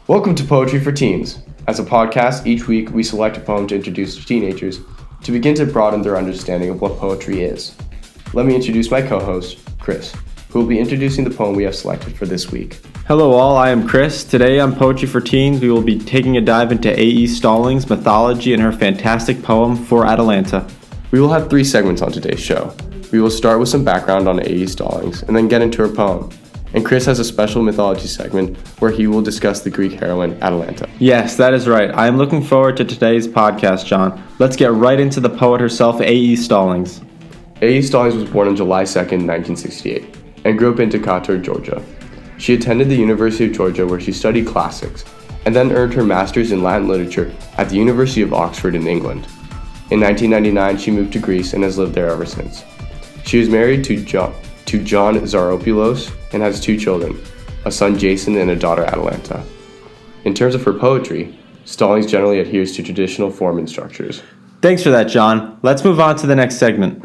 Welcome to Poetry for Teens. As a podcast, each week we select a poem to introduce to teenagers to begin to broaden their understanding of what poetry is. Let me introduce my co-host, Chris, who will be introducing the poem we have selected for this week. Hello all, I am Chris. Today on Poetry for Teens, we will be taking a dive into A.E. Stallings' mythology and her fantastic poem, For Atalanta. We will have 3 segments on today's show. We will start with some background on A.E. Stallings and then get into her poem. And Chris has a special mythology segment where he will discuss the Greek heroine Atalanta. Yes, that is right. I am looking forward to today's podcast, John. Let's get right into the poet herself, A.E. Stallings. A.E. Stallings was born on July 2nd, 1968, and grew up in Decatur, Georgia. She attended the University of Georgia where she studied classics, and then earned her master's in Latin literature at the University of Oxford in England. In 1999, she moved to Greece and has lived there ever since. She is married to John Zaropoulos and has 2 children, a son Jason and a daughter Atalanta. In terms of her poetry, Stallings generally adheres to traditional form and structures. Thanks for that, John. Let's move on to the next segment.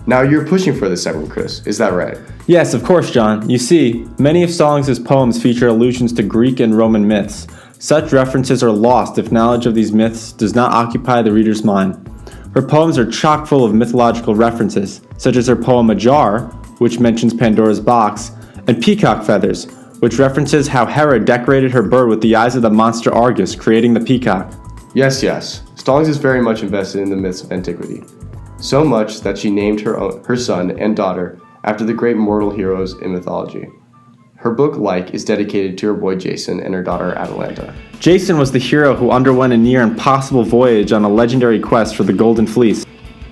Now you're pushing for this segment, Chris, is that right? Yes, of course, John. You see, many of Stallings' poems feature allusions to Greek and Roman myths. Such references are lost if knowledge of these myths does not occupy the reader's mind. Her poems are chock full of mythological references, such as her poem Ajar, which mentions Pandora's box, and Peacock Feathers, which references how Hera decorated her bird with the eyes of the monster Argus, creating the peacock. Yes. Stallings is very much invested in the myths of antiquity. So much that she named her son and daughter after the great mortal heroes in mythology. Her book, Like, is dedicated to her boy Jason and her daughter Atalanta. Jason was the hero who underwent a near impossible voyage on a legendary quest for the Golden Fleece.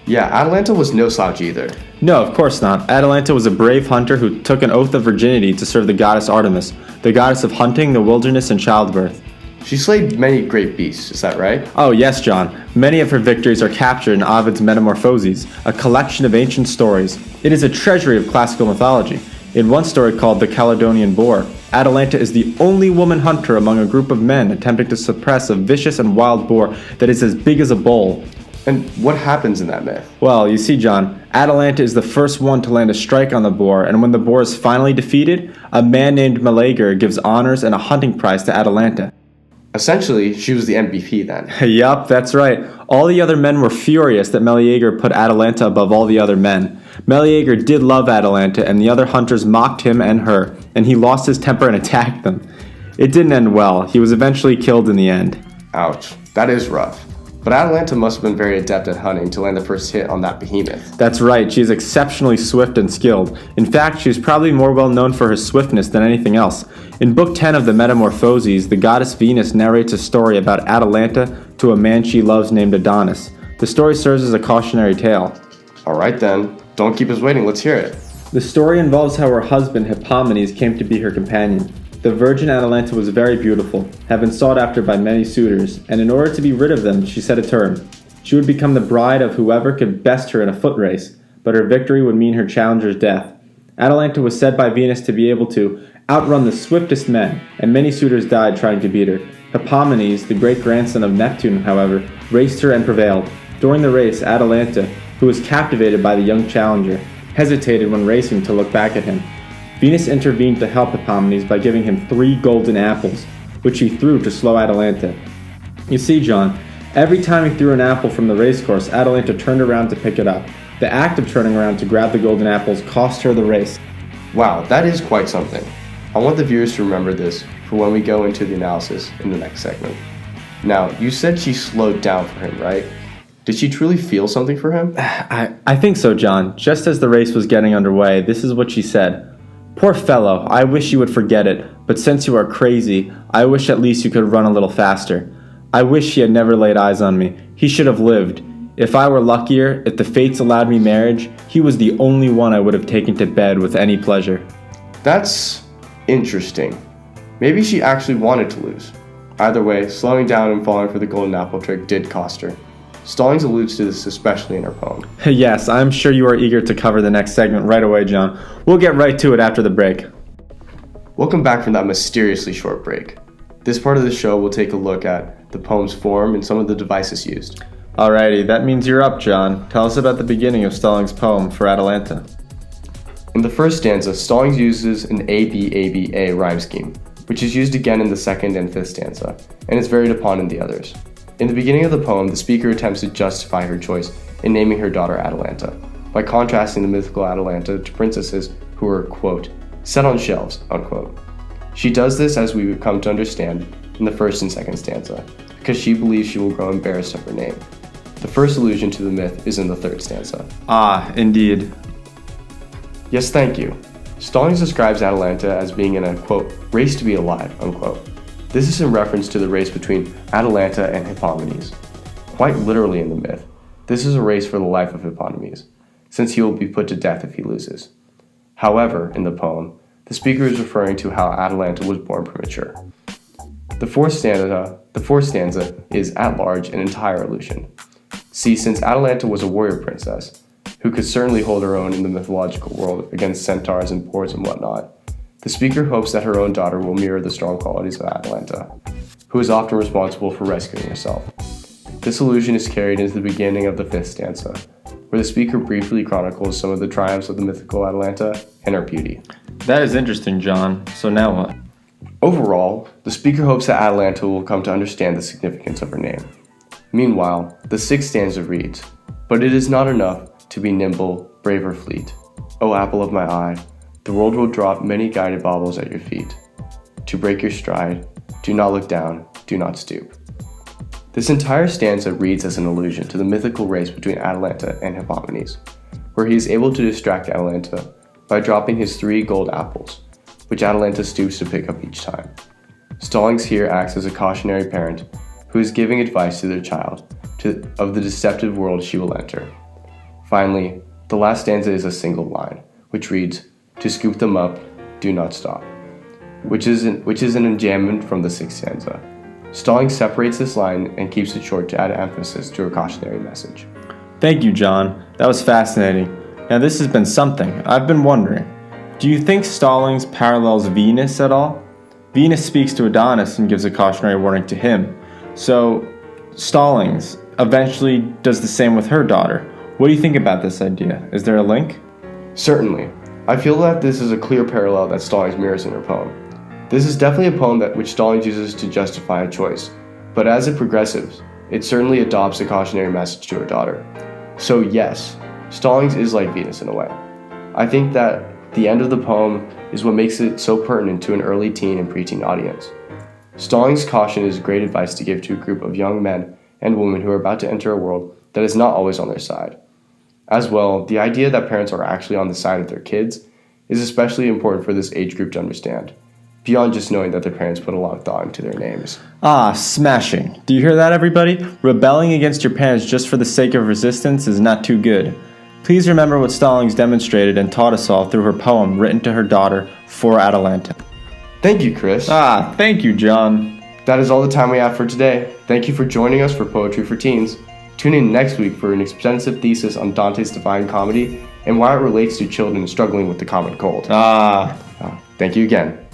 Yeah, Atalanta was no slouch either. No, of course not. Atalanta was a brave hunter who took an oath of virginity to serve the goddess Artemis, the goddess of hunting, the wilderness, and childbirth. She slayed many great beasts, is that right? Oh yes, John. Many of her victories are captured in Ovid's Metamorphoses, a collection of ancient stories. It is a treasury of classical mythology. In one story called The Caledonian Boar, Atalanta is the only woman hunter among a group of men attempting to suppress a vicious and wild boar that is as big as a bull. And what happens in that myth? Well, you see, John, Atalanta is the first one to land a strike on the boar, and when the boar is finally defeated, a man named Meleager gives honors and a hunting prize to Atalanta. Essentially, she was the MVP then. Yup, that's right. All the other men were furious that Meleager put Atalanta above all the other men. Meleager did love Atalanta, and the other hunters mocked him and her, and he lost his temper and attacked them. It didn't end well. He was eventually killed in the end. Ouch, that is rough. But Atalanta must have been very adept at hunting to land the first hit on that behemoth. That's right, she is exceptionally swift and skilled. In fact, she is probably more well known for her swiftness than anything else. In Book 10 of the Metamorphoses, the goddess Venus narrates a story about Atalanta to a man she loves named Adonis. The story serves as a cautionary tale. Alright then, don't keep us waiting, let's hear it. The story involves how her husband Hippomenes came to be her companion. The virgin Atalanta was very beautiful, had been sought after by many suitors, and in order to be rid of them, she set a term. She would become the bride of whoever could best her in a foot race, but her victory would mean her challenger's death. Atalanta was said by Venus to be able to outrun the swiftest men, and many suitors died trying to beat her. Hippomenes, the great-grandson of Neptune, however, raced her and prevailed. During the race, Atalanta, who was captivated by the young challenger, hesitated when racing to look back at him. Venus intervened to help Hippomenes by giving him 3 golden apples, which he threw to slow Atalanta. You see, John, every time he threw an apple from the racecourse, Atalanta turned around to pick it up. The act of turning around to grab the golden apples cost her the race. Wow, that is quite something. I want the viewers to remember this for when we go into the analysis in the next segment. Now, you said she slowed down for him, right? Did she truly feel something for him? I think so, John. Just as the race was getting underway, this is what she said. Poor fellow, I wish you would forget it, but since you are crazy, I wish at least you could run a little faster. I wish he had never laid eyes on me. He should have lived. If I were luckier, if the fates allowed me marriage, he was the only one I would have taken to bed with any pleasure. That's interesting. Maybe she actually wanted to lose. Either way, slowing down and falling for the golden apple trick did cost her. Stallings alludes to this especially in her poem. Yes, I'm sure you are eager to cover the next segment right away, John. We'll get right to it after the break. Welcome back from that mysteriously short break. This part of the show will take a look at the poem's form and some of the devices used. Alrighty, that means you're up, John. Tell us about the beginning of Stallings' poem, For Atalanta. In the first stanza, Stallings uses an A-B-A-B-A rhyme scheme. which is used again in the second and fifth stanza, and is varied upon in the others. In the beginning of the poem, the speaker attempts to justify her choice in naming her daughter Atalanta, by contrasting the mythical Atalanta to princesses who were, quote, set on shelves, unquote. She does this, as we would come to understand, in the first and second stanza, because she believes she will grow embarrassed of her name. The first allusion to the myth is in the third stanza. Ah, indeed. Yes, thank you. Stallings describes Atalanta as being in a, quote, race to be alive, unquote. This is in reference to the race between Atalanta and Hippomenes. Quite literally in the myth, this is a race for the life of Hippomenes, since he will be put to death if he loses. However, in the poem, the speaker is referring to how Atalanta was born premature. The fourth stanza is, at large, an entire illusion. See, since Atalanta was a warrior princess, who could certainly hold her own in the mythological world against centaurs and boars and whatnot, the speaker hopes that her own daughter will mirror the strong qualities of Atalanta, who is often responsible for rescuing herself. This illusion is carried into the beginning of the fifth stanza, where the speaker briefly chronicles some of the triumphs of the mythical Atalanta and her beauty. That is interesting, John. So now what? Overall, the speaker hopes that Atalanta will come to understand the significance of her name. Meanwhile, the sixth stanza reads, but it is not enough to be nimble, brave or fleet. O apple of my eye, the world will drop many guided baubles at your feet. To break your stride, do not look down, do not stoop. This entire stanza reads as an allusion to the mythical race between Atalanta and Hippomenes, where he is able to distract Atalanta by dropping his 3 gold apples, which Atalanta stoops to pick up each time. Stallings here acts as a cautionary parent who is giving advice to their child of the deceptive world she will enter. Finally, the last stanza is a single line, which reads, to scoop them up, do not stop, which is an enjambment from the sixth stanza. Stallings separates this line and keeps it short to add emphasis to her cautionary message. Thank you, John. That was fascinating. Now this has been something. I've been wondering, do you think Stallings parallels Venus at all? Venus speaks to Adonis and gives a cautionary warning to him. So Stallings eventually does the same with her daughter. What do you think about this idea? Is there a link? Certainly. I feel that this is a clear parallel that Stallings mirrors in her poem. This is definitely a poem which Stallings uses to justify a choice, but as it progresses, it certainly adopts a cautionary message to her daughter. So yes, Stallings is like Venus in a way. I think that the end of the poem is what makes it so pertinent to an early teen and preteen audience. Stallings' caution is great advice to give to a group of young men and women who are about to enter a world that is not always on their side. As well, the idea that parents are actually on the side of their kids is especially important for this age group to understand, beyond just knowing that their parents put a lot of thought into their names. Ah, smashing. Do you hear that, everybody? Rebelling against your parents just for the sake of resistance is not too good. Please remember what Stallings demonstrated and taught us all through her poem written to her daughter for Atalanta. Thank you, Chris. Ah, thank you, John. That is all the time we have for today. Thank you for joining us for Poetry for Teens. Tune in next week for an extensive thesis on Dante's Divine Comedy and why it relates to children struggling with the common cold. Ah. Thank you again.